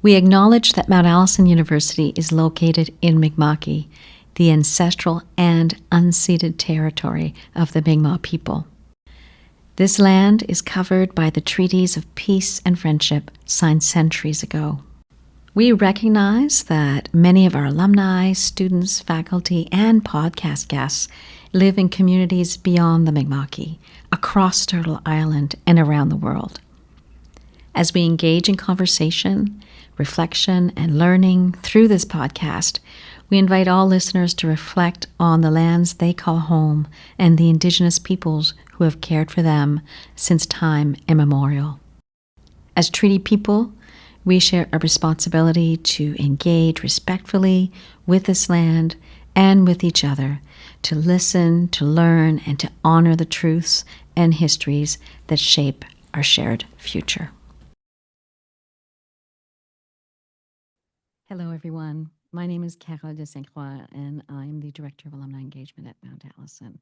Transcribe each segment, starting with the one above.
We acknowledge that Mount Allison University is located in Mi'kma'ki, the ancestral and unceded territory of the Mi'kmaq people. This land is covered by the treaties of peace and friendship signed centuries ago. We recognize that many of our alumni, students, faculty, and podcast guests live in communities beyond the Mi'kma'ki, across Turtle Island and around the world. As we engage in conversation, reflection, and learning through this podcast, we invite all listeners to reflect on the lands they call home and the Indigenous peoples who have cared for them since time immemorial. As treaty people, we share a responsibility to engage respectfully with this land and with each other, to listen, to learn, and to honor the truths and histories that shape our shared future. Hello, everyone. My name is Carolle de Ste-Croix, and I'm the Director of Alumni Engagement at Mount Allison.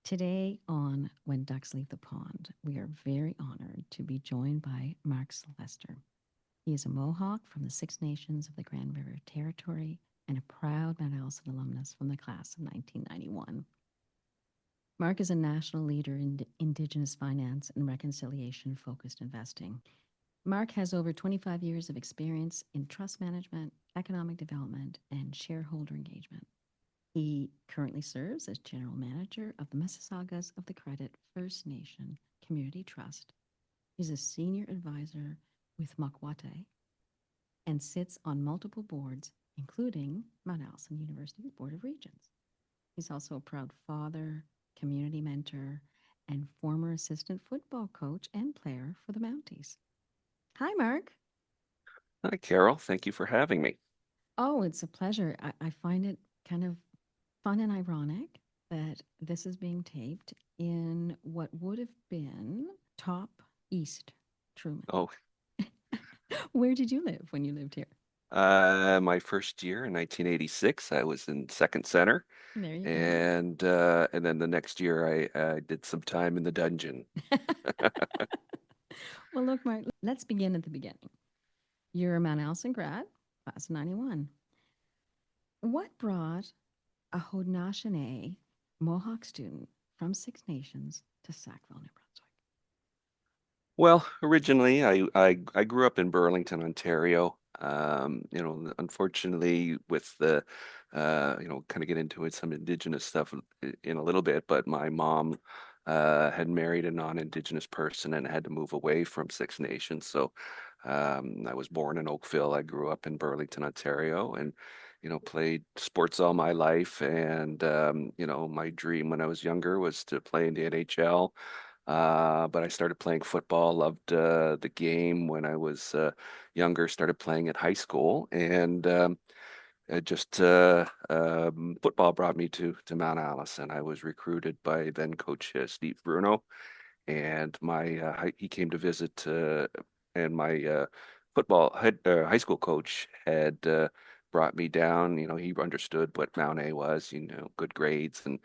Today on When Ducks Leave the Pond, we are very honored to be joined by Mark Sevestre. He is a Mohawk from the Six Nations of the Grand River Territory and a proud Mount Allison alumnus from the class of 1991. Mark is a national leader in Indigenous finance and reconciliation-focused investing. Mark has over 25 years of experience in trust management, economic development, and shareholder engagement. He currently serves as General Manager of the Mississaugas of the Credit First Nation Community Trust. He's a Senior Advisor with Makwate and sits on multiple boards, including Mount Allison University's Board of Regents. He's also a proud father, community mentor, and former assistant football coach and player for the Mounties. Hi, Mark. Hi, Carol. Thank you for having me. Oh, it's a pleasure. I find it kind of fun and ironic that this is being taped in what would have been top East Truman. Oh, Where did you live when you lived here? my first year in 1986, I was in Second Center, There you go. and then the next year I did some time in the dungeon. Well, look, Mark, let's begin at the beginning. You're a Mount Allison grad, class of 91. What brought a Haudenosaunee Mohawk student from Six Nations to Sackville, New Brunswick? Well, originally I grew up in Burlington, Ontario. Unfortunately, with the kind of get into it, some Indigenous stuff in a little bit, but my mom had married a non-Indigenous person and had to move away from Six Nations. So I was born in Oakville. I grew up in Burlington, Ontario, and played sports all my life. And my dream when I was younger was to play in the NHL. But I started playing football, loved the game when I was younger, started playing at high school, and football brought me to Mount Allison. I was recruited by then coach Steve Bruno, and he came to visit, and my high school coach had brought me down. He understood what Mount A was, good grades and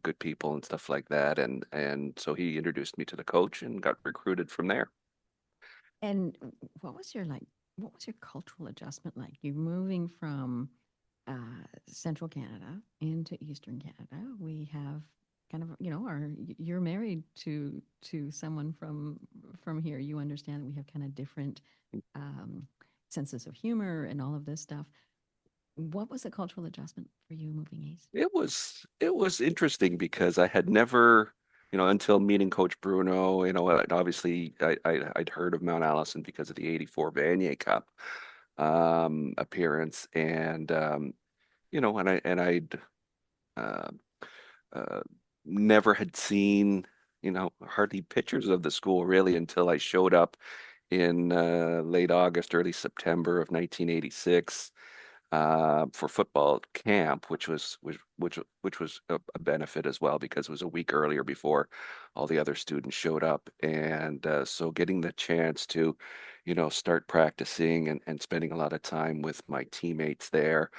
good people and stuff like that, and so he introduced me to the coach and got recruited from there. And what was your what was your cultural adjustment like? You're moving from central Canada into eastern Canada. We have kind of, you're married to someone from here. You understand that we have kind of different um, senses of humor and all of this stuff. What was the cultural adjustment for you moving east? It was interesting because I had never, until meeting Coach Bruno, obviously I'd heard of Mount Allison because of the '84 Vanier Cup appearance, and I'd uh, uh, never had seen, hardly pictures of the school really until I showed up in late August, early September of 1986 for football camp, which was a benefit as well because it was a week earlier before all the other students showed up, and so getting the chance to, start practicing and spending a lot of time with my teammates there.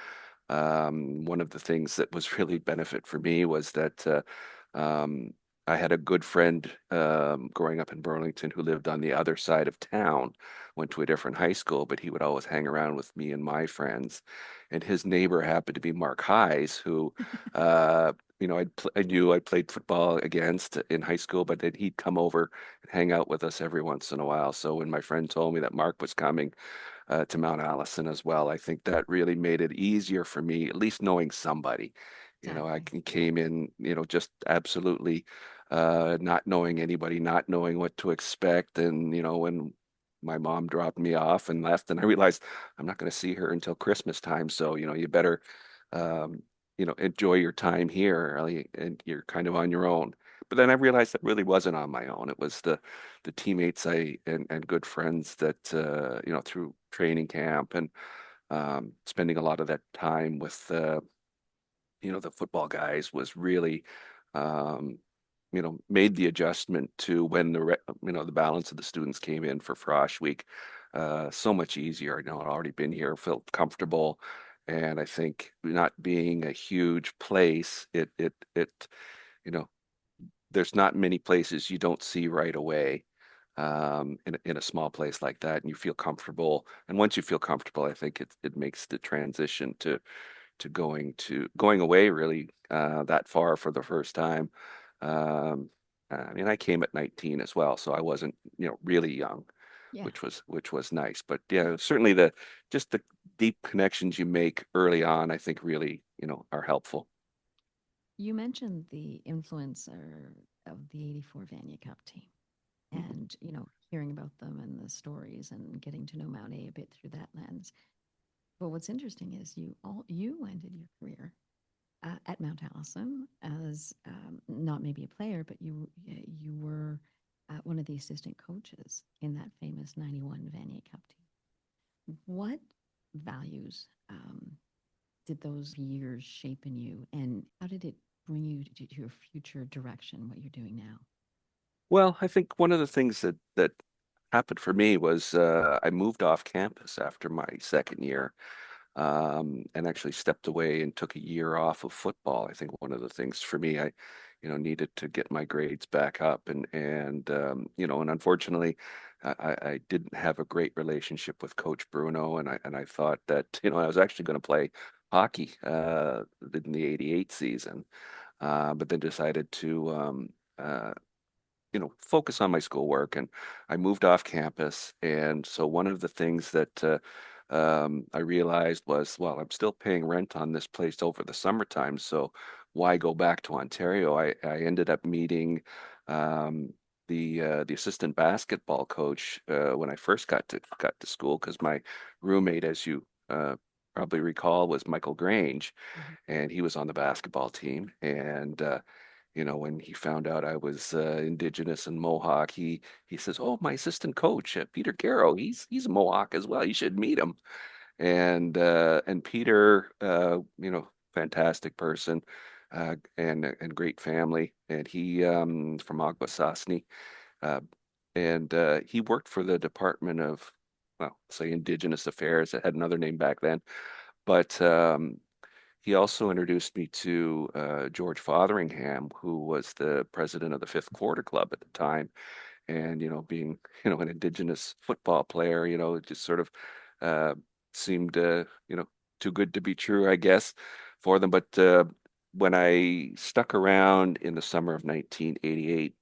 One of the things that was really benefit for me was that um, I had a good friend growing up in Burlington who lived on the other side of town, went to a different high school, but he would always hang around with me and my friends. And his neighbor happened to be Mark Hayes, who, uh, I knew I played football against in high school, but then he'd come over and hang out with us every once in a while. So when my friend told me that Mark was coming to Mount Allison as well, I think that really made it easier for me, at least knowing somebody. I Exactly. came in, just absolutely not knowing anybody, not knowing what to expect. And, when my mom dropped me off and left, and I realized I'm not going to see her until Christmas time. So, you better, um, enjoy your time here, and you're kind of on your own. But then I realized that really wasn't on my own. It was the teammates and good friends that through training camp and spending a lot of that time with the football guys was really um, made the adjustment to when the balance of the students came in for Frosh Week so much easier. I'd already been here, felt comfortable, and I think not being a huge place, you know there's not many places you don't see right away in a small place like that, and you feel comfortable. And once you feel comfortable, I think it makes the transition to going away really that far for the first time. Um, I mean, I came at 19 as well, so I wasn't really young, Yeah. which was nice. But yeah, certainly the deep connections you make early on, I think really are helpful. You mentioned the influencer of the 84 Vanier Cup team and, hearing about them and the stories and getting to know Mount A bit through that lens. But what's interesting is you ended your career at Mount Allison as not maybe a player, but you were one of the assistant coaches in that famous '91 Vanier Cup team. What values did those years shape in you, and how did it bring you to your future direction, what you're doing now? Well, I think one of the things that happened for me was I moved off campus after my second year, and actually stepped away and took a year off of football. I think one of the things for me, needed to get my grades back up, and unfortunately, I didn't have a great relationship with Coach Bruno, and I thought that I was actually going to play hockey in the '88 season, but then decided to. Focus on my schoolwork. And I moved off campus. And so one of the things that I realized was, well, I'm still paying rent on this place over the summertime. So why go back to Ontario? I ended up meeting um, the assistant basketball coach when I first got to school, because my roommate, as you probably recall, was Michael Grange, Mhm. and he was on the basketball team. And when he found out I was Indigenous and Mohawk, he says, "Oh, my assistant coach, Peter Garrow, he's a Mohawk as well. You should meet him." And Peter, fantastic person, and great family, and he from Akwesasne, uh, and he worked for the Department of, well, say Indigenous Affairs. It had another name back then, but he also introduced me to George Fotheringham, who was the president of the Fifth Quarter Club at the time. And, being, an Indigenous football player, it just sort of uh, seemed, too good to be true, I guess, for them. But when I stuck around in the summer of 1988,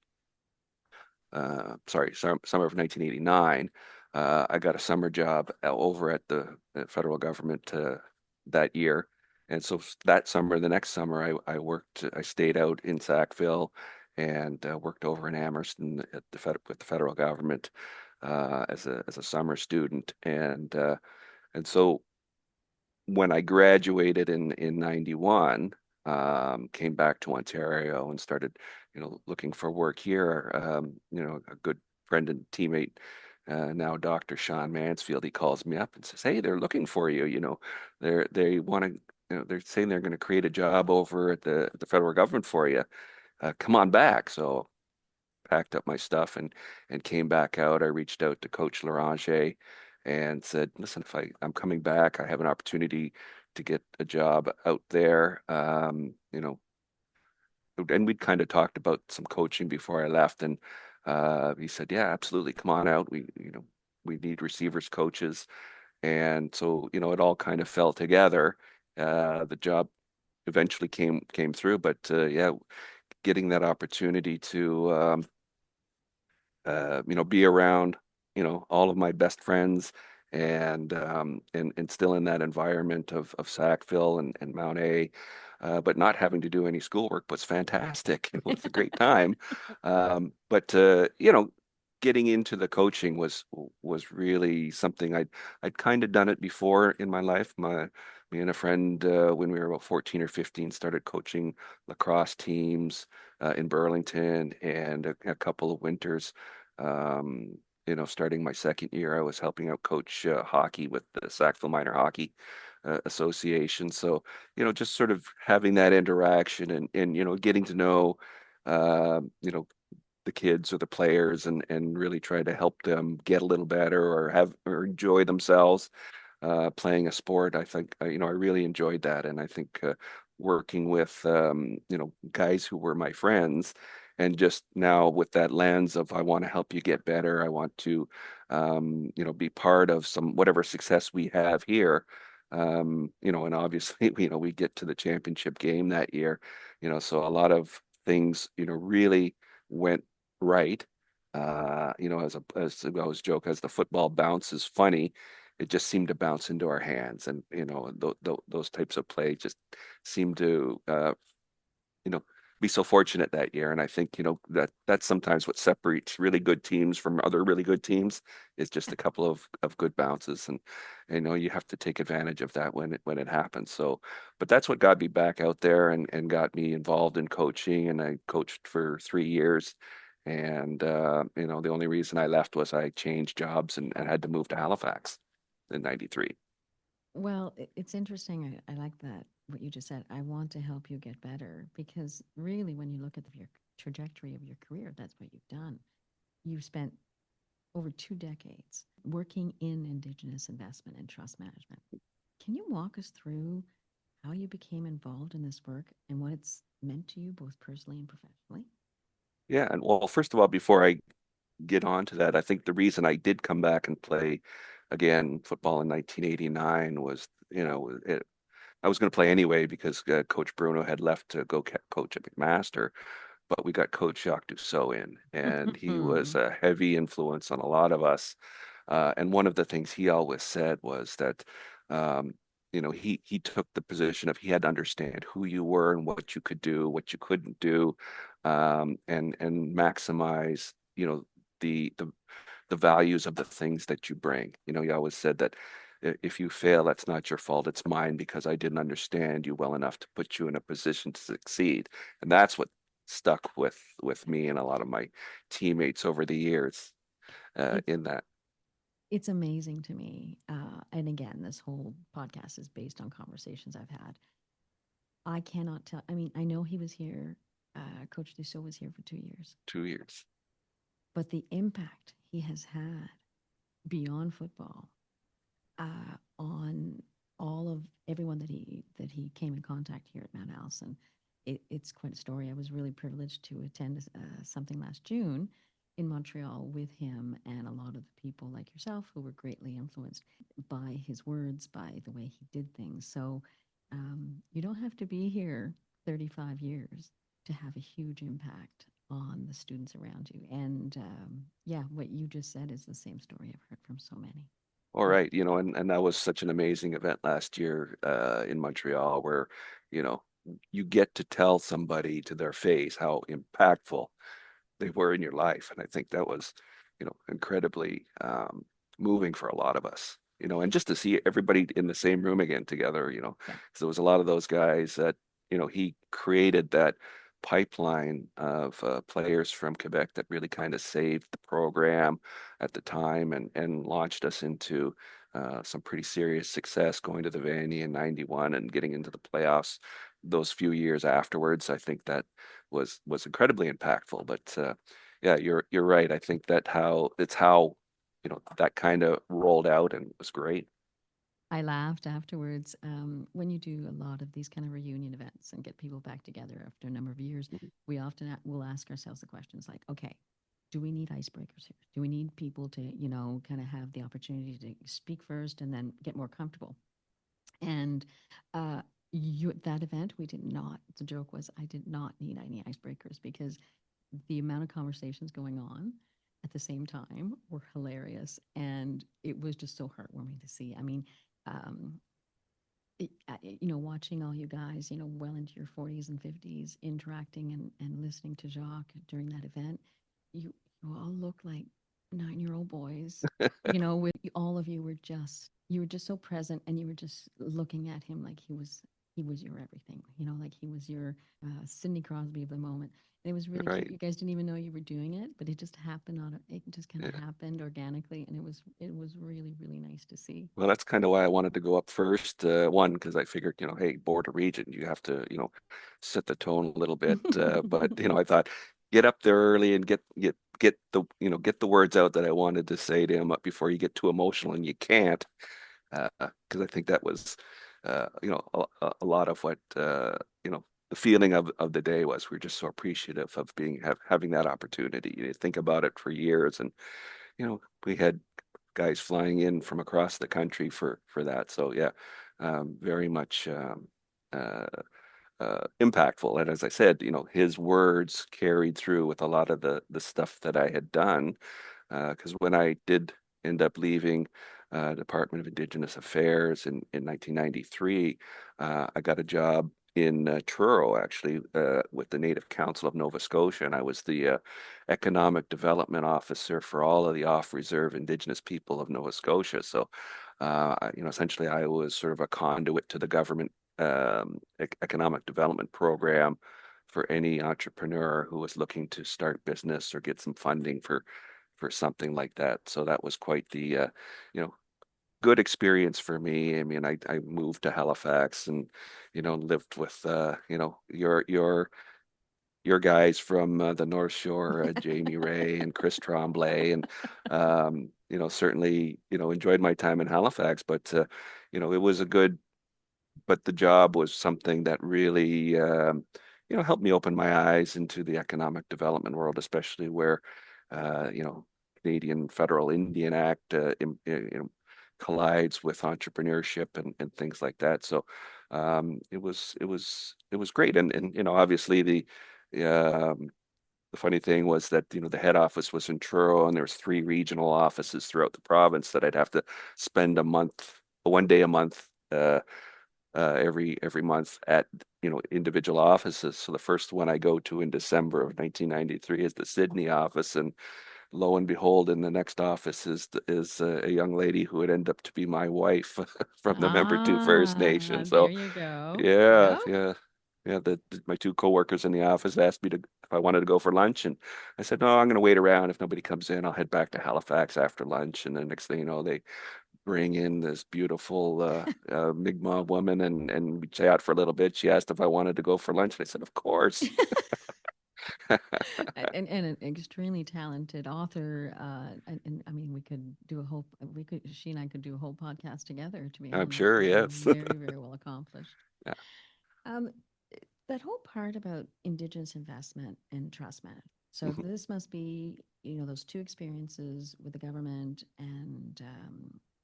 summer of 1989, I got a summer job over at the federal government that year. And so that summer, the next summer, I stayed out in Sackville and worked over in Amherst with the federal government as a summer student. And so when I graduated in 91, came back to Ontario and started, looking for work here. A good friend and teammate, now Dr. Sean Mansfield, he calls me up and says, "Hey, they're looking for you. They want to, they're saying they're going to create a job over at the federal government for you. Come on back." So packed up my stuff and came back out. I reached out to Coach Larange and said, "Listen, if I'm coming back, I have an opportunity to get a job out there. and we'd kind of talked about some coaching before I left, and he said, "Yeah, absolutely, come on out. We need receivers coaches." And so, it all kind of fell together. The job eventually came through, but yeah, getting that opportunity to be around, all of my best friends and still in that environment of Sackville and Mount A, but not having to do any schoolwork was fantastic. It was a great time. But getting into the coaching was really something I'd kind of done it before in my life. Me and a friend, when we were about 14 or 15, started coaching lacrosse teams in Burlington, and a couple of winters. Starting my second year, I was helping out coach hockey with the Sackville Minor Hockey Association. So, just sort of having that interaction and getting to know, uh, you know, the kids or the players and really try to help them get a little better or enjoy themselves playing a sport. I think I really enjoyed that, and I think working with guys who were my friends, and just now with that lens of I want to help you get better. I want to be part of some whatever success we have here. And obviously, we get to the championship game that year, so a lot of things, really went right. As I always joke, as the football bounces funny, it just seemed to bounce into our hands, and those types of play just seem to you know be so fortunate that year. And I think that's sometimes what separates really good teams from other really good teams is just a couple of good bounces, and you have to take advantage of that when it happens. So, but that's what got me back out there and got me involved in coaching, and I coached for 3 years. And the only reason I left was I changed jobs and had to move to Halifax in '93. Well, it's interesting. I like that, what you just said. I want to help you get better because really, when you look at your trajectory of your career, that's what you've done. You've spent over 2 decades working in Indigenous investment and trust management. Can you walk us through how you became involved in this work and what it's meant to you, both personally and professionally? Yeah, and well, first of all, before I get on to that, I think the reason I did come back and play again football in 1989 was, I was going to play anyway because Coach Bruno had left to go coach at McMaster, but we got Coach Jacques Dussault in, and he was Mm. a heavy influence on a lot of us. And one of the things he always said was that, um, he took the position of he had to understand who you were and what you could do, what you couldn't do, and maximize, the the values of the things that you bring. He always said that if you fail, that's not your fault. It's mine because I didn't understand you well enough to put you in a position to succeed. And that's what stuck with me and a lot of my teammates over the years It's in that. it's amazing to me. And again, this whole podcast is based on conversations I've had. I cannot tell. I mean, I know he was here. Coach Dussault was here for 2 years, 2 years. but the impact he has had beyond football on all of everyone that he came in contact here at Mount Allison. It's quite a story. I was really privileged to attend something last June in Montreal with him and a lot of the people like yourself who were greatly influenced by his words, by the way he did things. So you don't have to be here 35 years to have a huge impact on the students around you. And yeah, what you just said is the same story I've heard from so many. All It's right, and that was such an amazing event last year in Montreal where, you know, you get to tell somebody to their face how impactful they were in your life. And I think that was, incredibly moving for a lot of us, and just to see everybody in the same room again together, yeah. because there was a lot of those guys that, he created that pipeline of players from Quebec that really kind of saved the program at the time and launched us into some pretty serious success going to the Vanier in '91 and getting into the playoffs those few years afterwards. I think that was incredibly impactful. But yeah, you're right. I think that how that kind of rolled out and was great. I laughed afterwards. When you do a lot of these kind of reunion events and get people back together after a number of years, we often will ask ourselves the questions like, okay, do we need icebreakers here? Do we need people to, kind of have the opportunity to speak first and then get more comfortable? And uh, at that event, we did not. The joke was, I did not need any icebreakers because the amount of conversations going on at the same time were hilarious, and it was just so heartwarming to see. I mean, um, watching all you guys, well into your 40s and 50s, interacting and listening to Jacques during that event, you all look like 9-year-old boys. With all of you were just so present, and you were just looking at him like he was your everything. Like he was your Sidney Crosby of the moment. And it was really cute. Right. You guys didn't even know you were doing it, but it just happened it just kind of Yeah. happened organically, and it was really really nice to see. Well, that's kind of why I wanted to go up first. One, because I figured, hey, Board of Regent, you have to, set the tone a little bit. But I thought get up there early and get the words out that I wanted to say to him before you get too emotional, and you can't, because I think that was, a lot of what the feeling of the day was. We're just so appreciative of having that opportunity. You think about it for years, and we had guys flying in from across the country for that. So yeah, very much uh, impactful. And as I said, his words carried through with a lot of the stuff that I had done. Because when I did end up leaving Department of Indigenous Affairs in 1993, I got a job in Truro, actually, with the Native Council of Nova Scotia, and I was the economic development officer for all of the off-reserve Indigenous people of Nova Scotia. So, essentially, I was sort of a conduit to the government economic development program for any entrepreneur who was looking to start business or get some funding for something like that. So that was quite the you know good experience for me. I mean, I moved to Halifax and lived with your guys from the North Shore, Jamie Ray and Chris Tremblay, and certainly enjoyed my time in Halifax. But it was a good but the job was something that really, helped me open my eyes into the economic development world, especially where, uh, you know, Canadian Federal Indian Act, collides with entrepreneurship and things like that. So, it was great. And obviously the funny thing was that, the head office was in Truro and there was three regional offices throughout the province that I'd have to spend 1 day a month, every month at individual offices. So the first one I go to in December of 1993 is the Sydney office, and lo and behold, in the next office is a young lady who would end up to be my wife from the Member Two First Nation. There So you go. yeah, Yep. yeah. Yeah, my two coworkers in the office asked me if I wanted to go for lunch, and I said no. I'm going to wait around. If nobody comes in, I'll head back to Halifax after lunch. And the next thing you know, they bring in this beautiful Mi'kmaq woman, and we chat for a little bit. She asked if I wanted to go for lunch, and I said, of course. And an extremely talented author. And I mean, she and I could do a whole podcast together, to be I'm honest. sure, yes. Very, very well accomplished. Yeah. Um, that whole part about Indigenous investment and trust management. So Mhm. this must be, those two experiences with the government and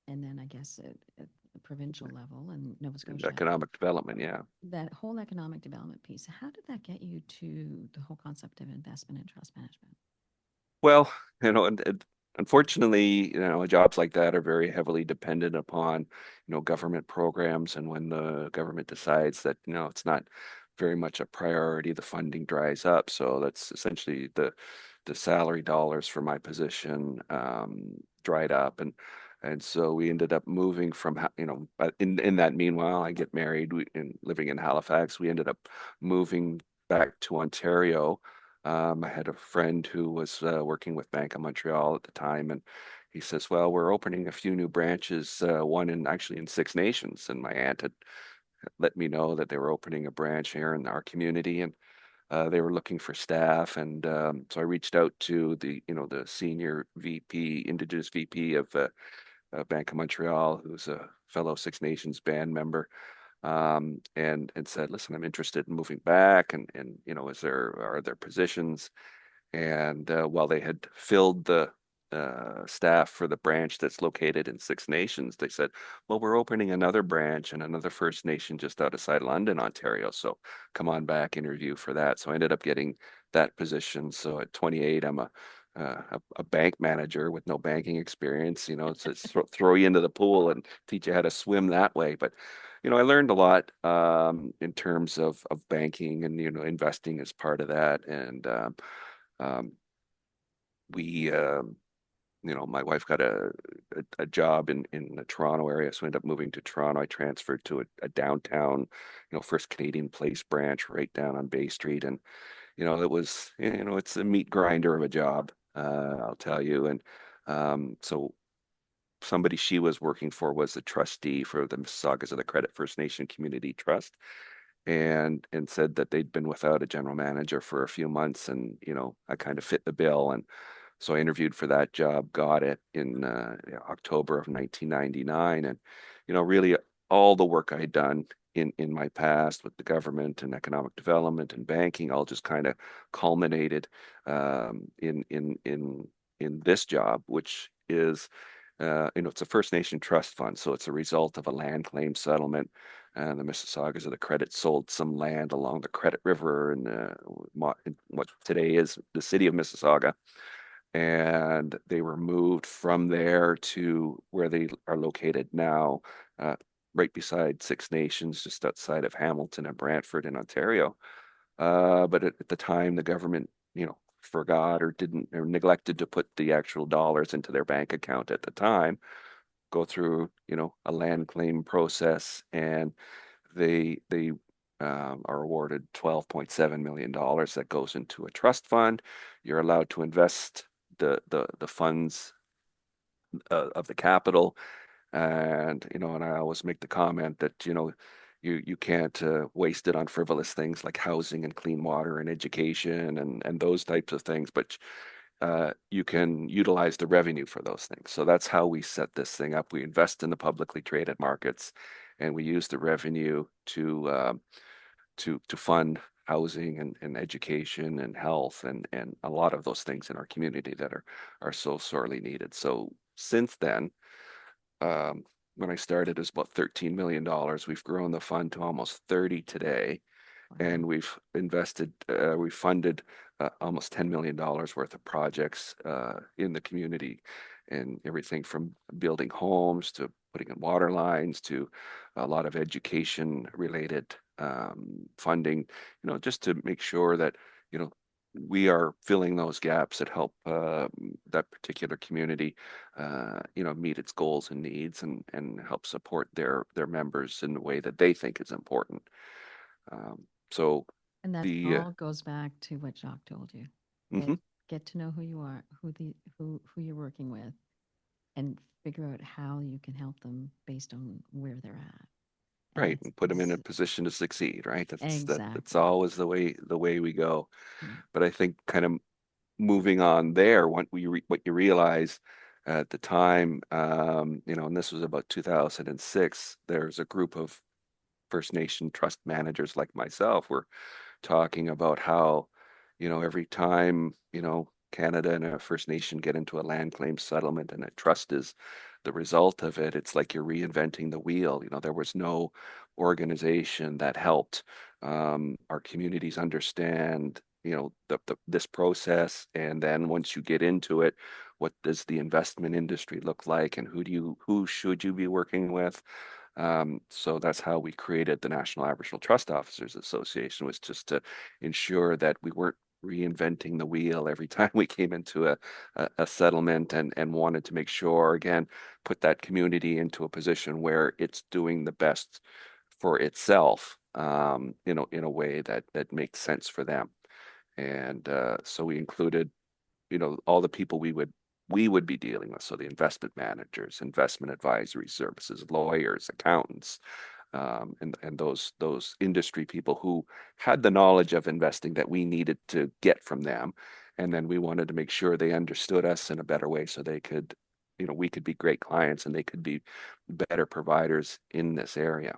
then I guess at the provincial level in Nova Scotia, Economic development, yeah. that whole economic development piece. How did that get you to the whole concept of investment and trust management? Well, and unfortunately, jobs like that are very heavily dependent upon, government programs. And when the government decides that, it's not very much a priority, the funding dries up. So that's essentially the salary dollars for my position dried up. And so we ended up moving from, but in that meanwhile, I get married and living in Halifax. We ended up moving back to Ontario. I had a friend who was working with Bank of Montreal at the time, and he says, "Well, we're opening a few new branches, one actually in Six Nations." And my aunt had let me know that they were opening a branch here in our community, and they were looking for staff. And so I reached out to the senior VP, Indigenous VP of Bank of Montreal, who's a fellow Six Nations band member, and said, "Listen, I'm interested in moving back, and are there positions?" And while they had filled the staff for the branch that's located in Six Nations, they said, "Well, we're opening another branch in another First Nation just outside London, Ontario. So come on back, interview for that." So I ended up getting that position. So at 28, I'm a bank manager with no banking experience. It's throw you into the pool and teach you how to swim that way. But I learned a lot in terms of banking and investing as part of that. And um, we my wife got a job in the Toronto area, so I ended up moving to Toronto. I transferred to a downtown, First Canadian Place branch right down on Bay Street, and it was, it's a meat grinder of a job, I'll tell you. And so somebody she was working for was the trustee for the Mississaugas of the Credit First Nation Community Trust, and said that they'd been without a general manager for a few months, and I kind of fit the bill. And so I interviewed for that job, got it in October of 1999. And really all the work I had done in my past with the government and economic development and banking all just kind of culminated in this job, which is it's a First Nation trust fund, so it's a result of a land claim settlement. And the Mississaugas of the Credit sold some land along the Credit River in what today is the city of Mississauga, and they were moved from there to where they are located now, uh, right beside Six Nations, just outside of Hamilton and Brantford in Ontario. But at the time, the government, forgot or didn't or neglected to put the actual dollars into their bank account at the time, go through, a land claim process, and they are awarded $12.7 million that goes into a trust fund. You're allowed to invest the funds of the capital, and I always make the comment that you can't waste it on frivolous things like housing and clean water and education and those types of things, but you can utilize the revenue for those things. So that's how we set this thing up. We invest in the publicly traded markets, and we use the revenue to fund housing and education and health and a lot of those things in our community that are so sorely needed. So since then, when I started, it was about $13 million. We've grown the fund to almost 30 today, and we've funded almost $10 million worth of projects in the community, and everything from building homes to putting in water lines to a lot of education related funding, just to make sure that, we are filling those gaps that help that particular community, meet its goals and needs, and help support their members in the way that they think is important. So And that the all goes back to what Jacques told you. Get mhm, get to know who you are, who you're working with, and figure out how you can help them based on where they're at. And right, it's and put them in a position to succeed, right? That's exactly. always the way we go. Yeah. But I think kind of moving on there, what you realize at the time, and this was about 2006, there's a group of First Nation trust managers like myself were talking about how, every time, Canada and a First Nation get into a land claim settlement and a trust is the result of it, it's like you're reinventing the wheel. There was no organization that helped our communities understand, this process. And then once you get into it, what does the investment industry look like, and who should you be working with? So that's how we created the National Aboriginal Trust Officers Association, was just to ensure that we weren't reinventing the wheel every time we came into a settlement, and wanted to make sure, again, put that community into a position where it's doing the best for itself, in a way that makes sense for them. And so we included, all the people we would be dealing with. So the investment managers, investment advisory services, lawyers, accountants, and those industry people who had the knowledge of investing that we needed to get from them. And then we wanted to make sure they understood us in a better way so they could, we could be great clients and they could be better providers in this area.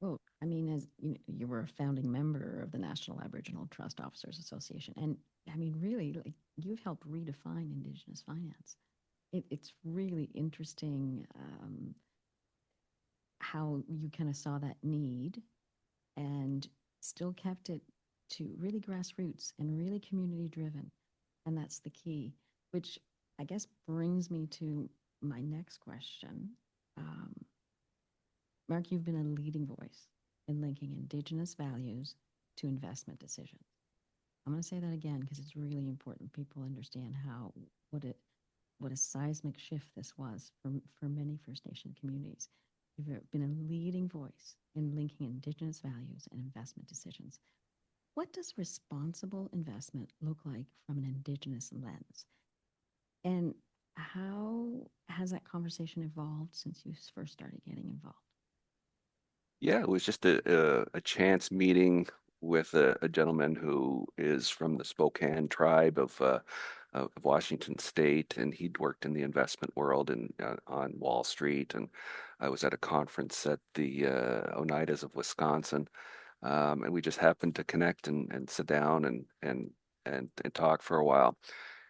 Well, I mean, as you were a founding member of the National Aboriginal Trust Officers Association, and I mean, really, like you've helped redefine Indigenous finance. It's really interesting how you kind of saw that need and still kept it to really grassroots and really community driven. And that's the key, which I guess brings me to my next question. Um, Mark, you've been a leading voice in linking Indigenous values to investment decisions. I'm going to say that again because it's really important people understand how what it what a seismic shift this was for many First Nation communities. You've been a leading voice in linking Indigenous values and investment decisions. What does responsible investment look like from an Indigenous lens? And how has that conversation evolved since you first started getting involved? Yeah, it was just a chance meeting with a gentleman who is from the Spokane tribe of Washington State, and he'd worked in the investment world and on Wall Street. And I was at a conference at the Oneidas of Wisconsin, and we just happened to connect and sit down and talk for a while.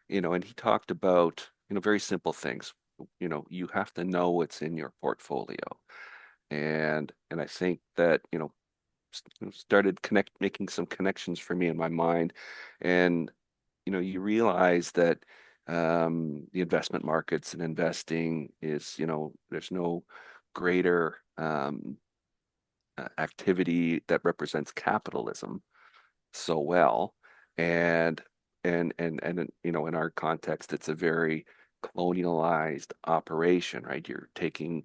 And he talked about very simple things. You have to know what's in your portfolio. And I think that started making some connections for me in my mind. And you realize that the investment markets and investing is, there's no greater activity that represents capitalism so well. And in our context, it's a very colonialized operation, right? You're taking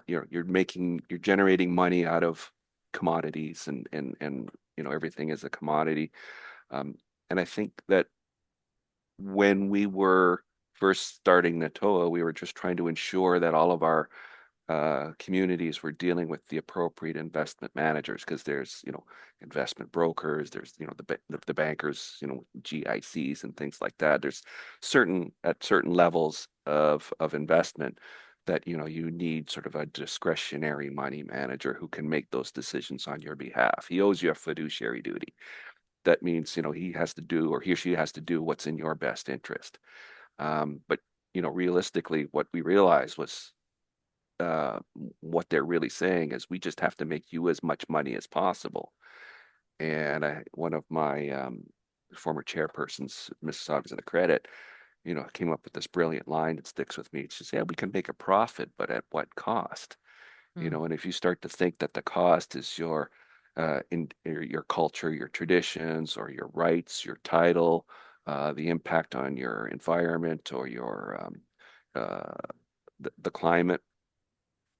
you're generating money out of commodities and everything is a commodity. Um, and I think that when we were first starting NATOA, we were just trying to ensure that all of our communities were dealing with the appropriate investment managers because there's investment brokers, there's the bankers, GICs and things like that. There's certain levels of investment that you need sort of a discretionary money manager who can make those decisions on your behalf. He owes you a fiduciary duty. That means he has to do, or he or she has to do, what's in your best interest. But realistically, what we realized was uh, what they're really saying is we just have to make you as much money as possible. And one of my former chairpersons, Mrs. Hobbs of the Credit, came up with this brilliant line that sticks with me. She said, "Yeah, we can make a profit, but at what cost?" Mm. And if you start to think that the cost is your culture, your traditions, or your rights, your title, the impact on your environment or your the climate,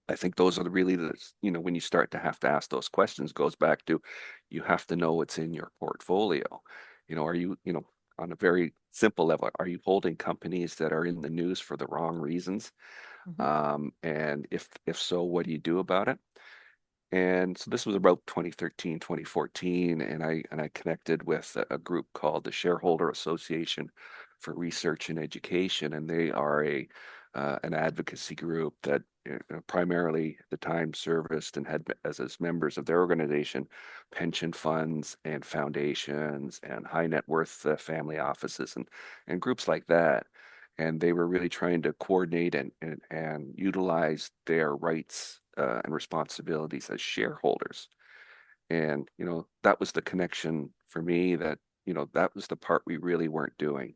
I think those are really when you start to have to ask those questions, goes back to you have to know what's in your portfolio. Are you, on a very simple level, are you holding companies that are in the news for the wrong reasons? Hmm. And if so, what do you do about it? And so this was about 2013, 2014, and I connected with a group called the Shareholder Association for Research and Education, and they are an advocacy group that primarily at the time serviced and had as members of their organization pension funds and foundations and high net worth family offices and groups like that. And they were really trying to coordinate and utilize their rights and responsibilities as shareholders. And that was the connection for me that was the part we really weren't doing.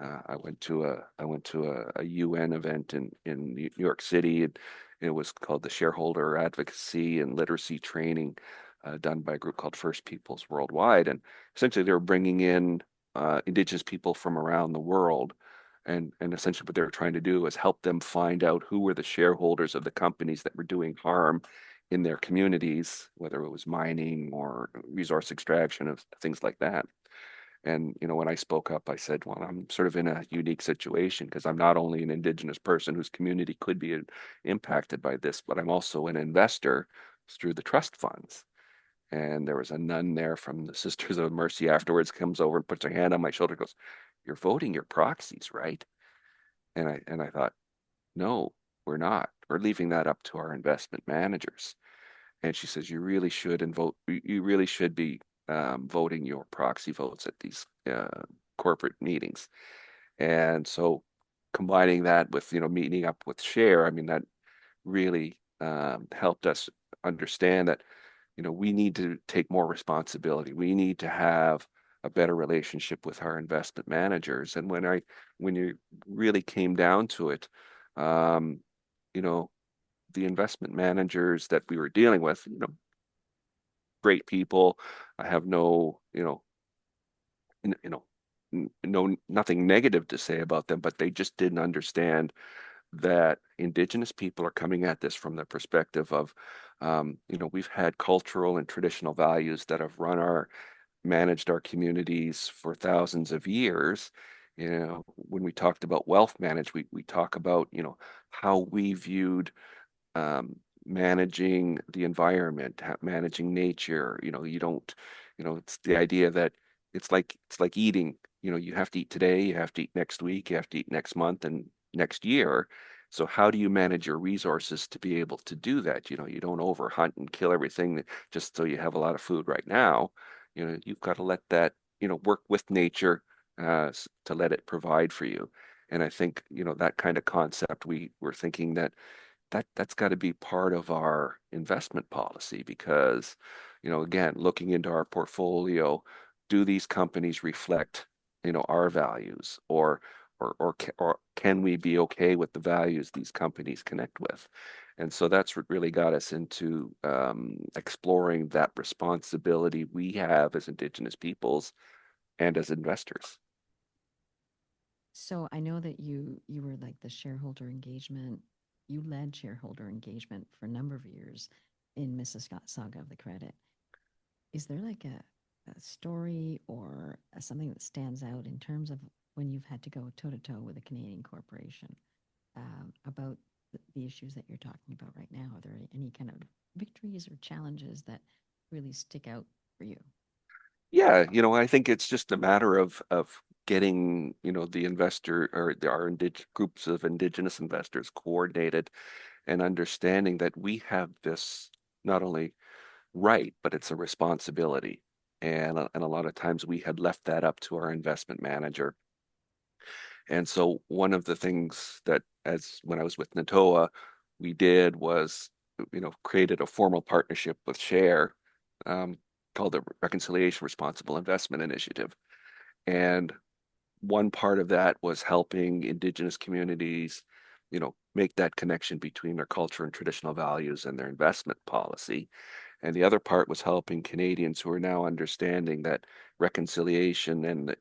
I went to a UN event in New York City, and it was called the Shareholder Advocacy and Literacy Training, done by a group called First Peoples Worldwide. And essentially, they were bringing in Indigenous people from around the world, and essentially what they were trying to do was help them find out who were the shareholders of the companies that were doing harm in their communities, whether it was mining or resource extraction of things like that. And, when I spoke up, I said, well, I'm sort of in a unique situation because I'm not only an Indigenous person whose community could be impacted by this, but I'm also an investor through the trust funds. And there was a nun there from the Sisters of Mercy afterwards, comes over and puts her hand on my shoulder, goes, "You're voting your proxies, right?" And I thought, no, we're not. We're leaving that up to our investment managers. And she says, you really should and vote. You really should be voting your proxy votes at these corporate meetings. And so combining that with, meeting up with Share, I mean, that really helped us understand that, we need to take more responsibility. We need to have a better relationship with our investment managers. And when you really came down to it, um, you know, the investment managers that we were dealing with, great people. I have no, n- you know, no nothing negative to say about them, but they just didn't understand that Indigenous people are coming at this from the perspective of, we've had cultural and traditional values that have managed our communities for thousands of years. When we talked about wealth management, we talk about, how we viewed managing the environment, managing nature. You don't, it's the idea that it's like eating. You have to eat today, you have to eat next week, you have to eat next month and next year. So how do you manage your resources to be able to do that? You don't overhunt and kill everything just so you have a lot of food right now. You've got to let that, work with nature to let it provide for you. And I think, that kind of concept, we were thinking that's got to be part of our investment policy because, again, looking into our portfolio, do these companies reflect, our values or can we be okay with the values these companies connect with? And so that's what really got us into exploring that responsibility we have as Indigenous peoples and as investors. So I know that you were like the shareholder engagement. You led shareholder engagement for a number of years in Mississauga of the Credit. Is there like a story or something that stands out in terms of when you've had to go toe to toe with a Canadian corporation about the issues that you're talking about right now? Are there any kind of victories or challenges that really stick out for you? Yeah, I think it's just a matter of getting, the investor or our groups of Indigenous investors coordinated and understanding that we have this not only right, but it's a responsibility. And a lot of times we had left that up to our investment manager. And so one of the things that as when I was with NATOA, we did was, created a formal partnership with Share, um, called the Reconciliation Responsible Investment Initiative. And one part of that was helping Indigenous communities, make that connection between their culture and traditional values and their investment policy. And the other part was helping Canadians who are now understanding that reconciliation and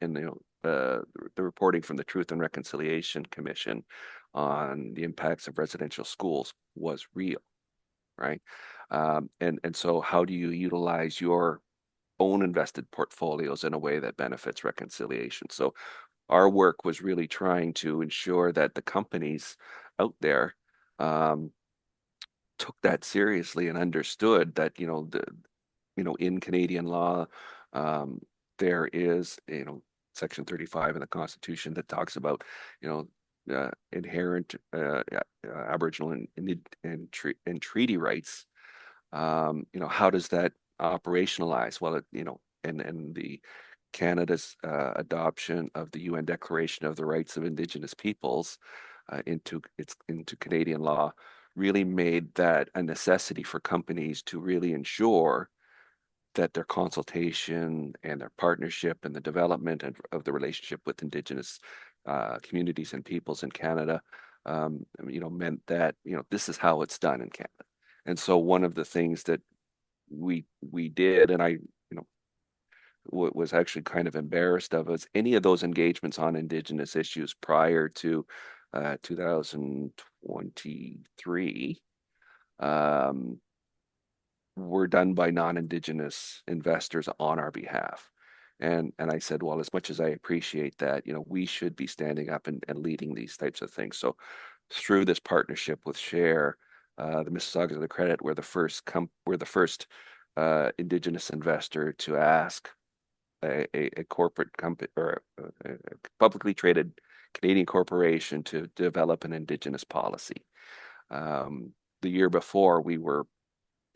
the reporting from the Truth and Reconciliation Commission on the impacts of residential schools was real, right? And so how do you utilize your own invested portfolios in a way that benefits reconciliation? So our work was really trying to ensure that the companies out there um, took that seriously and understood that, in Canadian law, um, there is, Section 35 in the Constitution that talks about, inherent Aboriginal and treaty rights. How does that operationalize? Well, and the Canada's adoption of the UN Declaration of the Rights of Indigenous Peoples into Canadian law really made that a necessity for companies to really ensure that their consultation and their partnership and the development of the relationship with Indigenous communities and peoples in Canada, meant that, this is how it's done in Canada. And so one of the things that we did, and I, was actually kind of embarrassed of us, any of those engagements on Indigenous issues prior to 2023 um, were done by non-Indigenous investors on our behalf. And I said, well, as much as I appreciate that, we should be standing up and leading these types of things. So through this partnership with Share, the Mississaugas of the Credit were the first Indigenous investor to ask a corporate company or a publicly traded Canadian corporation to develop an Indigenous policy. The year before, we were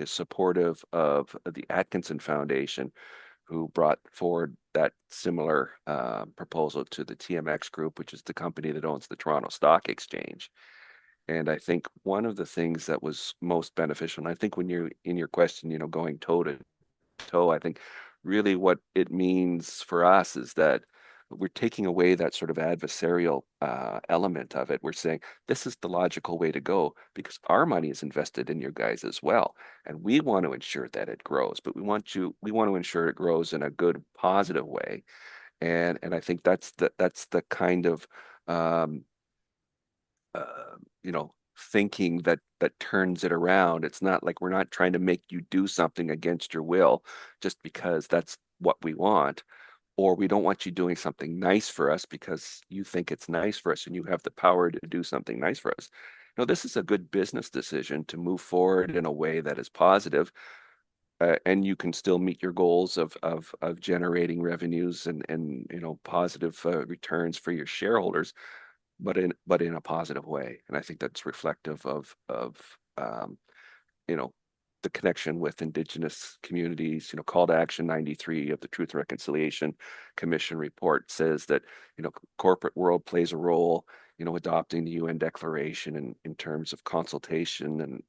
supportive of the Atkinson Foundation, who brought forward that similar proposal to the TMX Group, which is the company that owns the Toronto Stock Exchange. And I think one of the things that was most beneficial, and I think when you're in your question, going toe to toe, I think really what it means for us is that we're taking away that sort of adversarial element of it. We're saying this is the logical way to go because our money is invested in your guys as well, and we want to ensure that it grows. But we want to ensure it grows in a good, positive way. And I think that's the kind of um, thinking that turns it around. It's not like we're not trying to make you do something against your will just because that's what we want, or we don't want you doing something nice for us because you think it's nice for us and you have the power to do something nice for us. No, this is a good business decision to move forward in a way that is positive, and you can still meet your goals of generating revenues and positive returns for your shareholders, but in a positive way. And I think that's reflective of um, you know, the connection with Indigenous communities. Call to Action 93 of the Truth and Reconciliation Commission report says that, corporate world plays a role, adopting the UN Declaration in terms of consultation and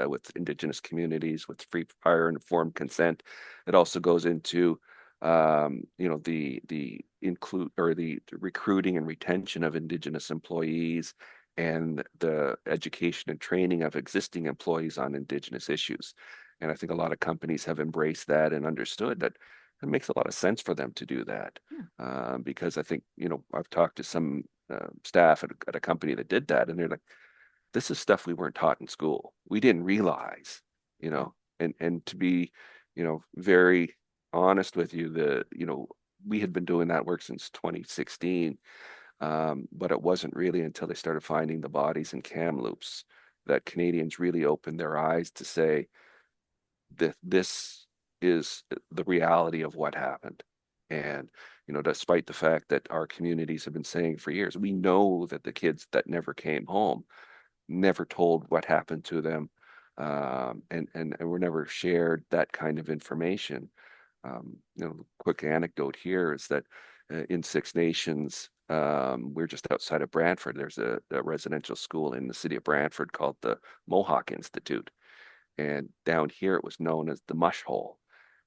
with Indigenous communities with free, prior, and informed consent. It also goes into the include or the recruiting and retention of Indigenous employees and the education and training of existing employees on Indigenous issues. And I think a lot of companies have embraced that and understood that it makes a lot of sense for them to do that. Yeah. Because I think, I've talked to some staff at a company that did that, and they're like, this is stuff we weren't taught in school. We didn't realize, and to be, very honest with you, we had been doing that work since 2016, but it wasn't really until they started finding the bodies in Kamloops that Canadians really opened their eyes to say that this is the reality of what happened. And, despite the fact that our communities have been saying for years, we know that the kids that never came home never told what happened to them, and were never shared that kind of information. Quick anecdote here is that in Six Nations, we're just outside of Brantford. There's a residential school in the city of Brantford called the Mohawk Institute. And down here, it was known as the Mush Hole.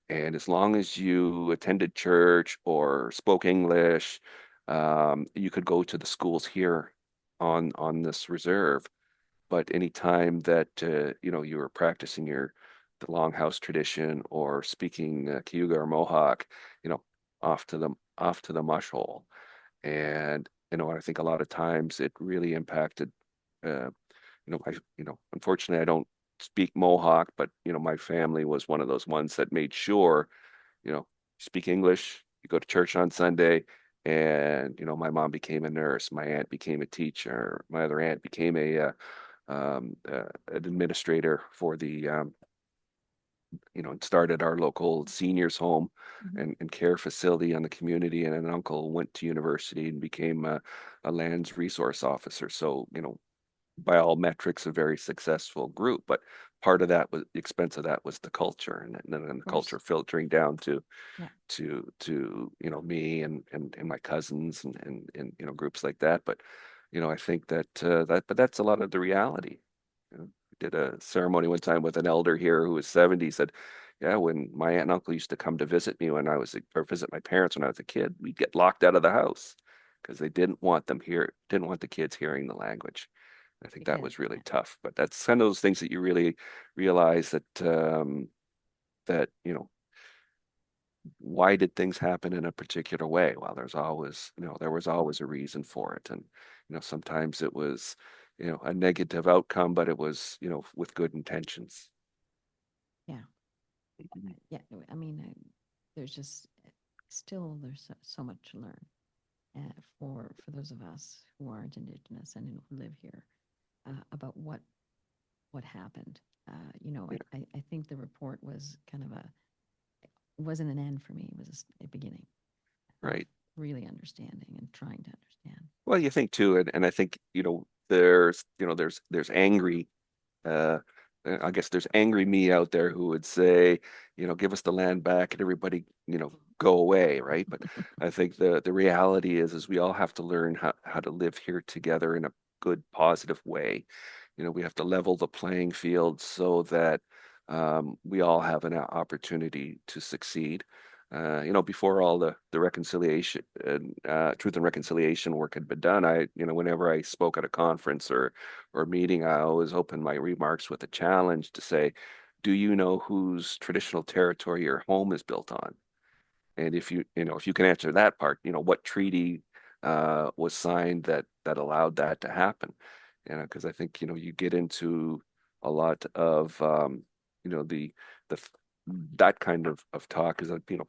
And as long as you attended church or spoke English, you could go to the schools here on this reserve. But anytime that you were practicing the Longhouse tradition or speaking Cayuga or Mohawk, you know, off to the mush hole. And I think a lot of times it really impacted. Unfortunately, I don't speak Mohawk, but my family was one of those ones that made sure, speak English. You go to church on Sunday, and my mom became a nurse, my aunt became a teacher, my other aunt became an administrator for and started our local seniors home and care facility on the community. And an uncle went to university and became a lands resource officer. So, by all metrics, a very successful group. But part of that was the expense of that was the culture, and then the culture filtering down to Yeah. me and my cousins and groups like that. But I think but that's a lot of the reality. We did a ceremony one time with an elder here who was 70. He said, yeah, when my aunt and uncle used to come to visit me or visit my parents when I was a kid, we'd get locked out of the house because they didn't want the kids hearing the language. I think that Because was really tough. But that's kind of those things that you really realize that why did things happen in a particular way? Well, there was always a reason for it. And sometimes it was a negative outcome, but it was with good intentions. yeah, Mhm. yeah. I mean, there's just there's so much to learn for those of us who aren't Indigenous and who live here about what happened. Yeah, I think the report was kind of it wasn't an end for me. It was a beginning of right. really understanding and trying to understand. Well, you think too, and I think, there's angry, uh, I guess there's angry me out there who would say, give us the land back and everybody, go away, right? But I think the reality is we all have to learn how to live here together in a good, positive way. We have to level the playing field so that we all have an opportunity to succeed. Before all the reconciliation, truth and reconciliation work had been done, whenever I spoke at a conference or meeting, I always open my remarks with a challenge to say, do you know whose traditional territory your home is built on? And if you can answer that part, what treaty was signed that allowed that to happen? Because I think, you get into a lot of, the that kind of talk is that, people,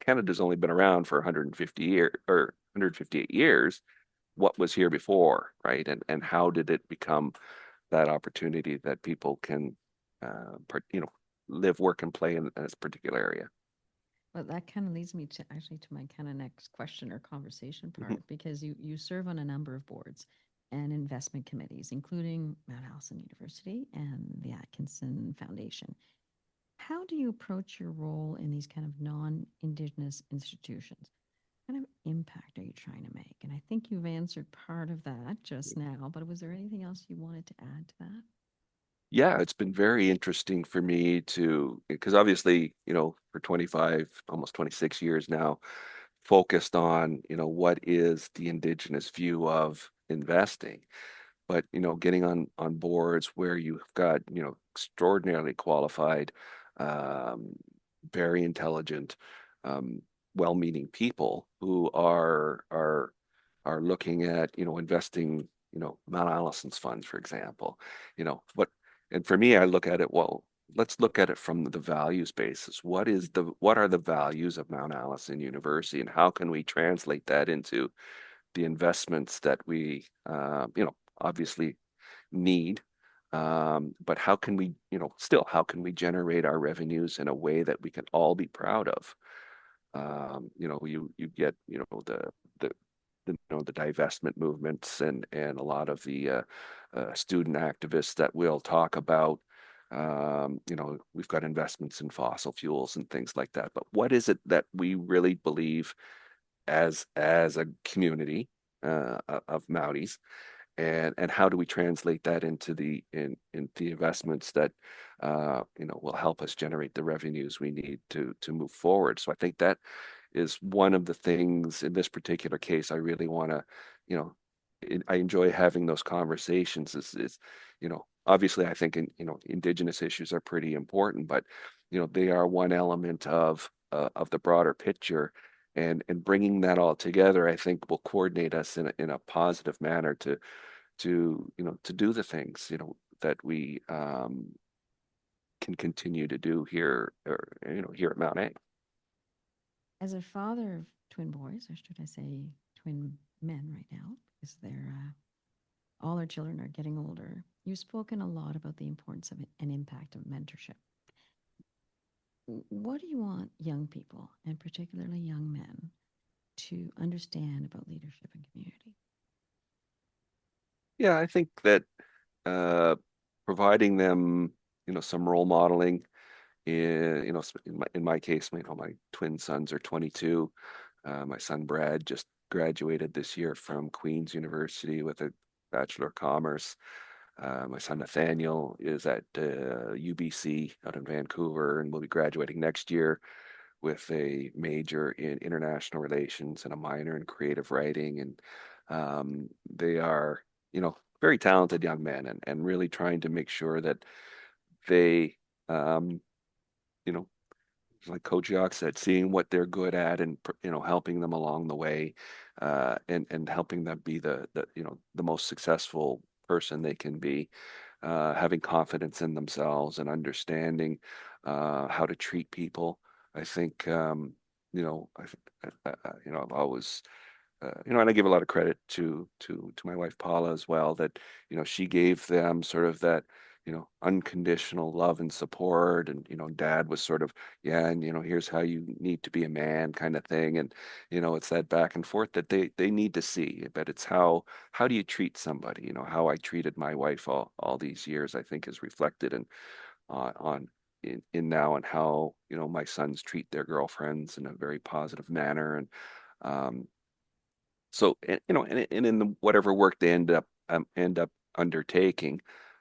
Canada's only been around for 150 years or 158 years. What was here before, right? And how did it become that opportunity that people can, live, work, and play in this particular area? But that kind of leads me to actually to my kind of next question or conversation part because you serve on a number of boards and investment committees, including Mount Allison University and the Atkinson Foundation. How do you approach your role in these kind of non-Indigenous institutions? What kind of impact are you trying to make? And I think you've answered part of that just now, but was there anything else you wanted to add to that? Yeah, it's been very interesting for me because obviously, for 25, almost 26 years now, focused on, what is the Indigenous view of investing. But, getting on boards where you've got, extraordinarily qualified, um, very intelligent, um, well-meaning people who are looking at, investing, Mount Allison's funds, for example, what and for me, I look at it, well, let's look at it from the values basis. What are the values of Mount Allison University, and how can we translate that into the investments that we, obviously need? But how can we, how can we generate our revenues in a way that we can all be proud of? You get, the the divestment movements and a lot of the student activists that we'll talk about. We've got investments in fossil fuels and things like that. But what is it that we really believe as a community of Mounties, and how do we translate that into the investments that will help us generate the revenues we need to move forward? So I think that is one of the things in this particular case I really want to, you know, I enjoy having those conversations. Obviously I think Indigenous issues are pretty important, but they are one element of the broader picture. And bringing that all together, I think, will coordinate us in a positive manner to do the things that we can continue to do here, or here at Mount A. As a father of twin boys, or should I say twin men right now, because all our children are getting older, you've spoken a lot about the importance of and impact of mentorship. What do you want young people, and particularly young men, to understand about leadership and community? Yeah, I think that uh, providing them, some role modeling. In my case, my twin sons are 22. My son Brad just graduated this year from Queen's University with a Bachelor of Commerce. My son Nathaniel is at UBC out in Vancouver and will be graduating next year with a major in international relations and a minor in creative writing. And they are, very talented young men, and really trying to make sure that they, um, you know, like Coach Yock said, seeing what they're good at and helping them along the way, and helping them be the most successful person they can be, having confidence in themselves and understanding how to treat people. I think I've always and I give a lot of credit to my wife Paula as well, that she gave them sort of that unconditional love and support. And, dad was sort of, yeah, and, here's how you need to be a man kind of thing. And, it's that back and forth that they need to see, but it's how do you treat somebody? How I treated my wife all these years, I think is reflected on in now, and how, my sons treat their girlfriends in a very positive manner. And, um, so, and in the whatever work they end up undertaking,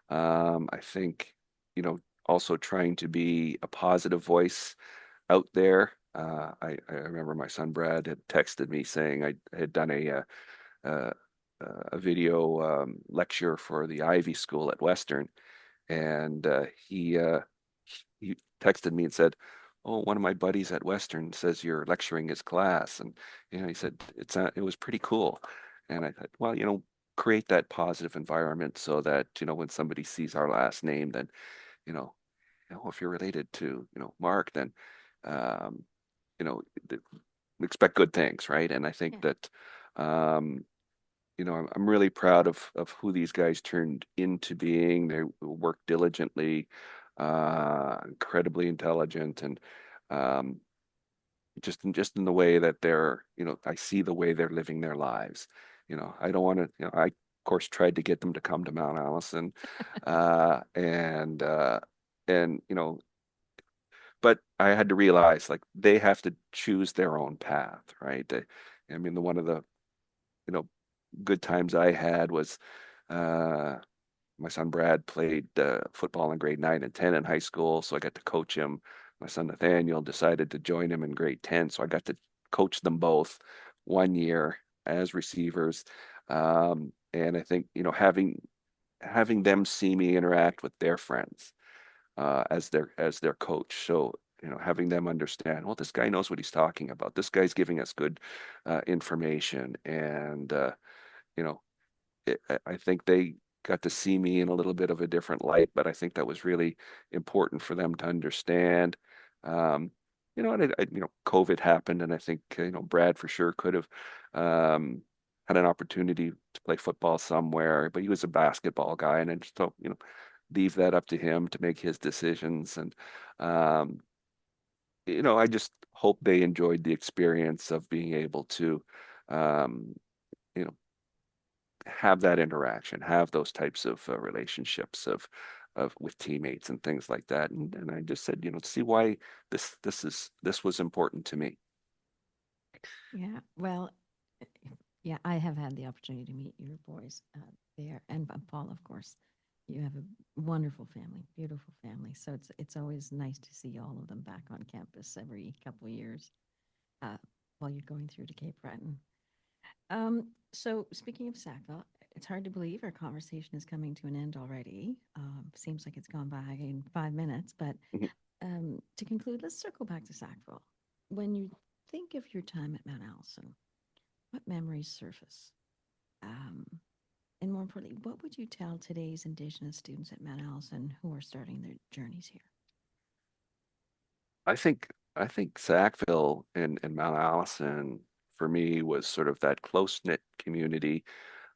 I think, also trying to be a positive voice out there. I remember my son Brad had texted me saying I had done uh, a video lecture for the Ivy School at Western, and he texted me and said, "Oh, one of my buddies at Western says you're lecturing his class," and he said it was pretty cool. And I thought, well, create that positive environment so that when somebody sees our last name, then you know, if you're related to Mark, then um, you know th- expect good things, right? And I think Yeah. that um, I'm really proud of who these guys turned into being. They work diligently, incredibly intelligent, and um, just in the way that I see the way they're living their lives. I don't want to, I of course tried to get them to come to Mount Allison, uh, and uh, and but I had to realize like they have to choose their own path, right? I mean, one of the you know good times I had was uh, my son Brad played football in grade 9 and 10 in high school, so I got to coach him. My son Nathaniel decided to join him in grade 10, so I got to coach them both 1 year as receivers. And I think, having them see me interact with their friends as their coach. So, having them understand, well, this guy knows what he's talking about. This guy's giving us good information, and you know, I think they got to see me in a little bit of a different light, but I think that was really important for them to understand. Um, and COVID happened, and I think Brad for sure could have had an opportunity to play football somewhere, but he was a basketball guy, and I just thought, leave that up to him to make his decisions. And um, I just hope they enjoyed the experience of being able to um, you know have that interaction, have those types of relationships of with teammates and things like that. And I just said, see why this was important to me. Yeah. Well, yeah, I have had the opportunity to meet your boys there, and Paul, of course. You have a wonderful family, beautiful family. So it's always nice to see all of them back on campus every couple of years uh, while you're going through to Cape Breton. So speaking of Sackville, it's hard to believe our conversation is coming to an end already. Seems like it's gone by in 5 minutes, but Mhm. to conclude, let's circle back to Sackville. When you think of your time at Mount Allison, what memories surface? Um, and more importantly, what would you tell today's Indigenous students at Mount Allison who are starting their journeys here? I think Sackville and Mount Allison for me was sort of that close-knit community.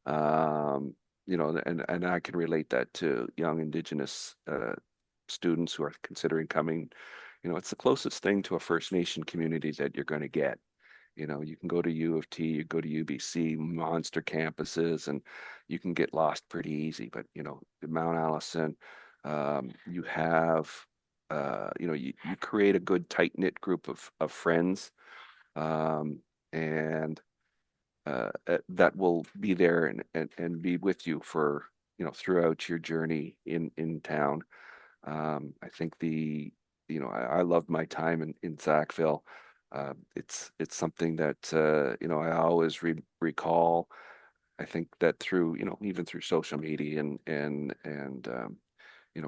Um, and I can relate that to young Indigenous students who are considering coming. It's the closest thing to a First Nation community that you're going to get. You can go to U of T, you go to UBC, monster campuses, and you can get lost pretty easy. But, at Mount Allison, you have, you create a good tight-knit group of friends, um, and that will be there and be with you for, throughout your journey in town. I think I loved my time in Sackville. It's something that I always recall. I think that through even through social media and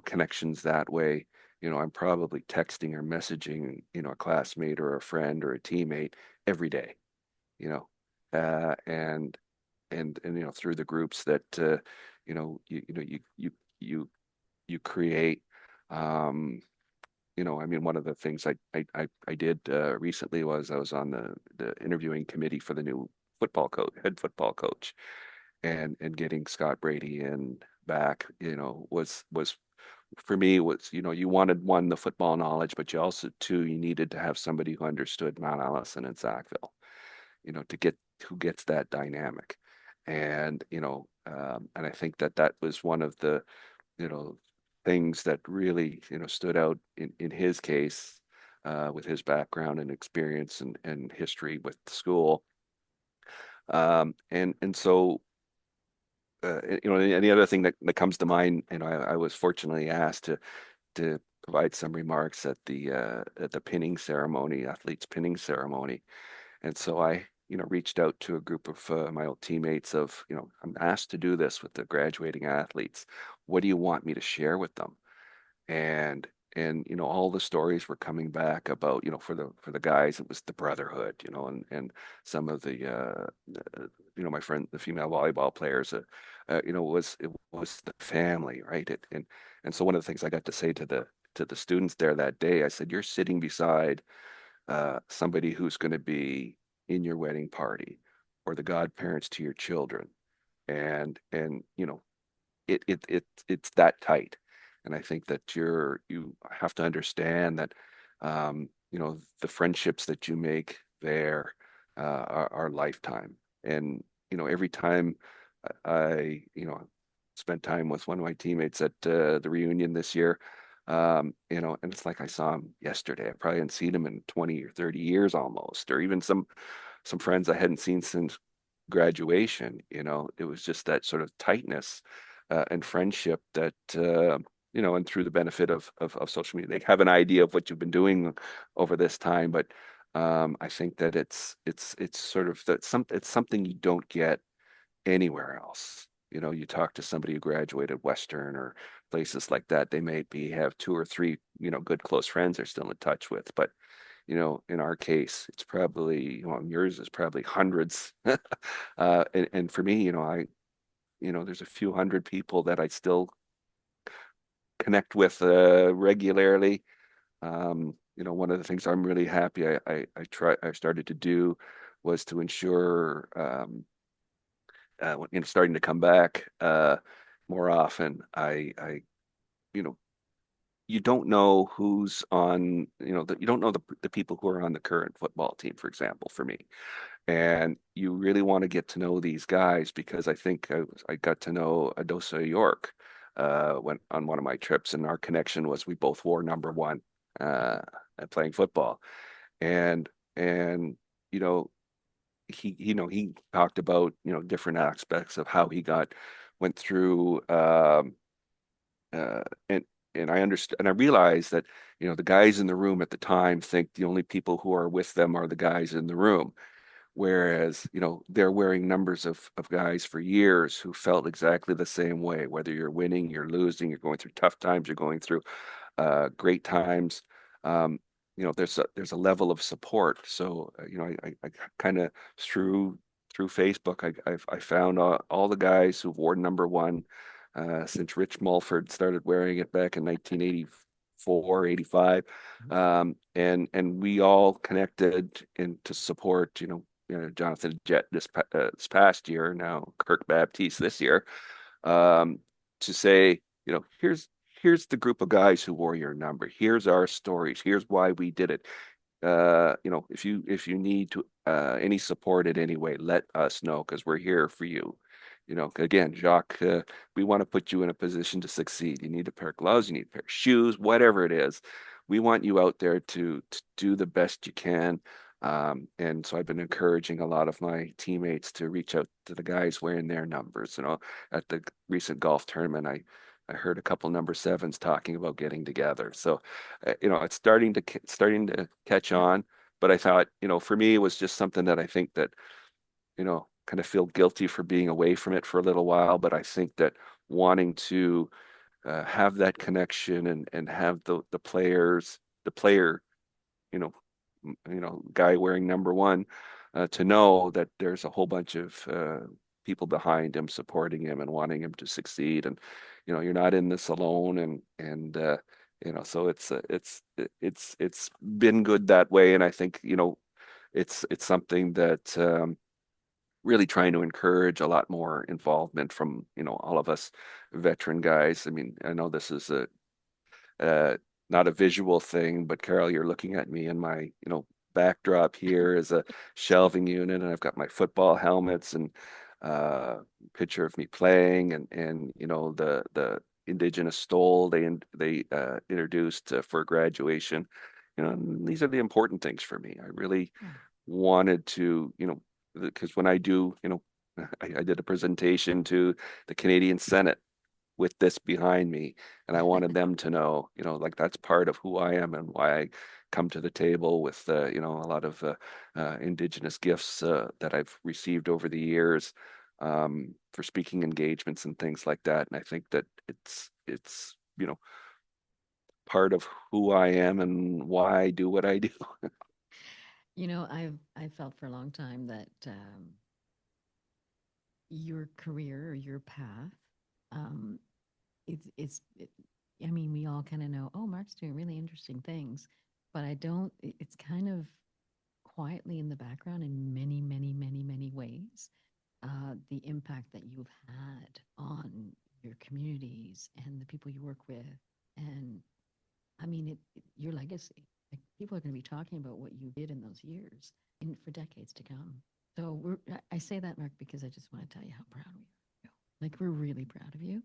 connections that way. I'm probably texting or messaging a classmate or a friend or a teammate every day. You know, and through the groups that you you create. Um, I mean, one of the things I did recently was I was on the interviewing committee for the new head football coach, and getting Scott Brady in back, was for me it was, you wanted one, the football knowledge, but you also two, you needed to have somebody who understood Mount Allison and Sackville, to get who gets that dynamic. And, and I think that that was one of the, you know, things that really, stood out in his case, with his background and experience and history with the school. And so, and the other thing that comes to mind, I was fortunately asked to provide some remarks at the pinning ceremony, athletes pinning ceremony. And so I, reached out to a group of my old teammates of, I'm asked to do this with the graduating athletes. What do you want me to share with them? And all the stories were coming back about, for the guys, it was the brotherhood, and some of the my friend, the female volleyball players, it was the family, right? And so one of the things I got to say to the students there that day, I said, you're sitting beside somebody who's going to be in your wedding party or the godparents to your children. And it's that tight. And I think that you have to understand that the friendships that you make there are lifetime. And every time I spent time with one of my teammates at the reunion this year, and it's like I saw him yesterday. I probably hadn't seen him in 20 or 30 years almost, or even some friends I hadn't seen since graduation. It was just that sort of tightness and friendship that and through the benefit of social media, they have an idea of what you've been doing over this time. But I think that it's sort of it's something you don't get anywhere else. You talk to somebody who graduated Western or places like that, they may have two or three, good close friends they're still in touch with. But, in our case, it's probably, yours is probably hundreds. And for me, there's a few hundred people that I still connect with regularly. One of the things I'm really happy I started to do was to ensure starting to come back more often. You know, you don't know who's on, you don't know the people who are on the current football team, for example, for me. And you really want to get to know these guys because I think I got to know Adosa York when on one of my trips, and our connection was we both wore number one uh, at playing football. And and you know he talked about different aspects of how he went through uh, and I understood and I realized that the guys in the room at the time think the only people who are with them are the guys in the room, whereas they're wearing numbers of guys for years who felt exactly the same way, whether you're winning, you're losing, you're going through tough times, you're going through great times. um, there's a level of support. So I kind of through Facebook, I found all the guys who've worn number one since Rich Mulford started wearing it back in 1984, 85. And we all connected in to support Jonathan Jett this past year, now Kirk Baptiste this year, um, to say, here's the group of guys who wore your number. Here's our stories. Here's why we did it. If you need to any support in any way, let us know because we're here for you. Again, Jacques, we want to put you in a position to succeed. You need a pair of gloves, you need a pair of shoes, whatever it is. We want you out there to do the best you can. And so I've been encouraging a lot of my teammates to reach out to the guys wearing their numbers. At the recent golf tournament, I heard a couple number sevens talking about getting together. So, it's starting to catch on. But I thought, for me, it was just something that I think that, kind of feel guilty for being away from it for a little while. But I think that wanting to have that connection and have the player, you know, guy wearing number one, to know that there's a whole bunch of people behind him, supporting him and wanting him to succeed. And you're not in this alone. And so it's been good that way. And I think it's something that really trying to encourage a lot more involvement from all of us veteran guys. I mean, I know this is not a visual thing, but Carol, you're looking at me, and my, backdrop here is a shelving unit, and I've got my football helmets and picture of me playing, and the Indigenous stole they introduced for graduation. And these are the important things for me. I really wanted to, because when I do, I did a presentation to the Canadian Senate with this behind me, and I wanted them to know, like that's part of who I am and why I come to the table with, a lot of Indigenous gifts that I've received over the years for speaking engagements and things like that. And I think that it's part of who I am and why I do what I do. I've felt for a long time that your career or your path, um, I mean, we all kind of know, oh, Mark's doing really interesting things, but it's kind of quietly in the background in many, many, many, many ways. The impact that you've had on your communities and the people you work with, and I mean, your legacy. Like, people are going to be talking about what you did in those years for decades to come. So I say that, Mark, because I just want to tell you how proud we are of you. Like, we're really proud of you.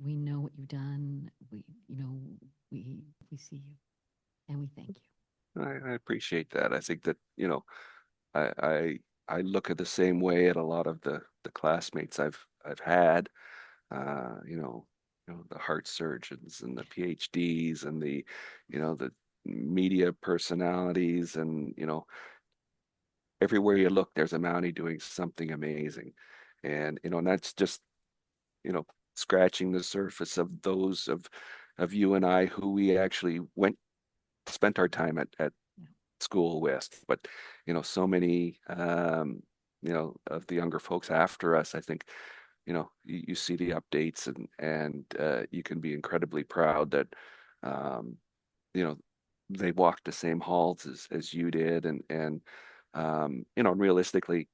We know what you've done. We see you, and we thank you. I appreciate that. I think that, I, I I look at the same way at a lot of the classmates I've had, the heart surgeons and the PhDs and the media personalities, and everywhere you look, there's a Mountie doing something amazing, and that's just you know scratching the surface of those of you and I who we actually spent our time at school with. But so many of the younger folks after us, I think, you see the updates, and you can be incredibly proud that um you know they walked the same halls as you did, and realistically,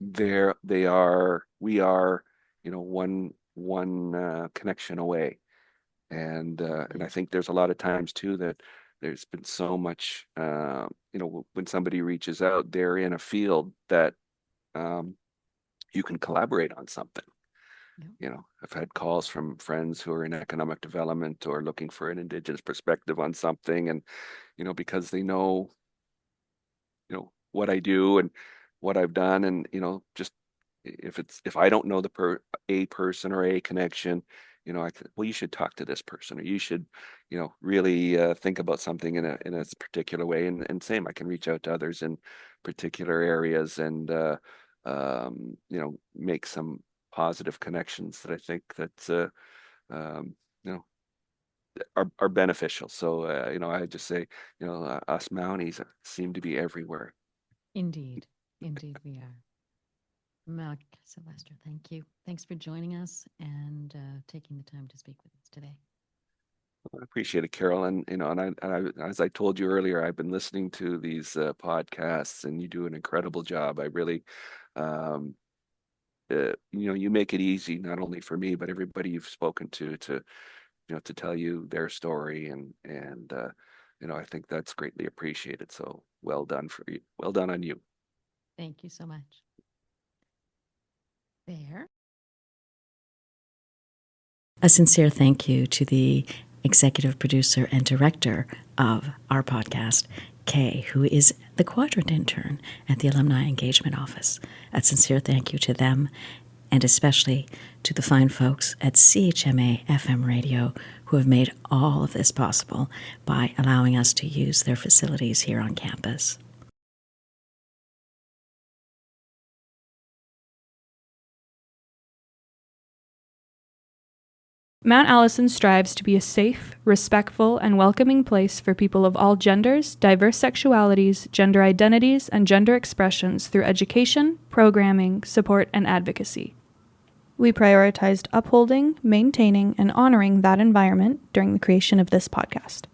they are we are one connection away. And I think there's a lot of times too that there's been so much, when somebody reaches out, they're in a field that um, you can collaborate on something. I've had calls from friends who are in economic development or looking for an Indigenous perspective on something, and because they know what I do and what I've done, and just if I don't know a person or a connection, I could, well, you should talk to this person, or you should really think about something in a particular way, and same, I can reach out to others in particular areas, and make some positive connections that I think that um, you know are beneficial. So I just say, us Mounties seem to be everywhere. Indeed, indeed, we are. Mark Sevestre, thank you. Thanks for joining us and taking the time to speak with us today. I appreciate it, Carol. And as I told you earlier, I've been listening to these podcasts, and you do an incredible job. I really, um, you make it easy not only for me but everybody you've spoken to tell you their story, and I think that's greatly appreciated. So well done for you. Well done on you. Thank you so much. There. A sincere thank you to the executive producer and director of our podcast, Kay, who is the quadrant intern at the Alumni Engagement Office. A sincere thank you to them, and especially to the fine folks at CHMA FM Radio who have made all of this possible by allowing us to use their facilities here on campus. Mount Allison strives to be a safe, respectful, and welcoming place for people of all genders, diverse sexualities, gender identities, and gender expressions through education, programming, support, and advocacy. We prioritized upholding, maintaining, and honoring that environment during the creation of this podcast.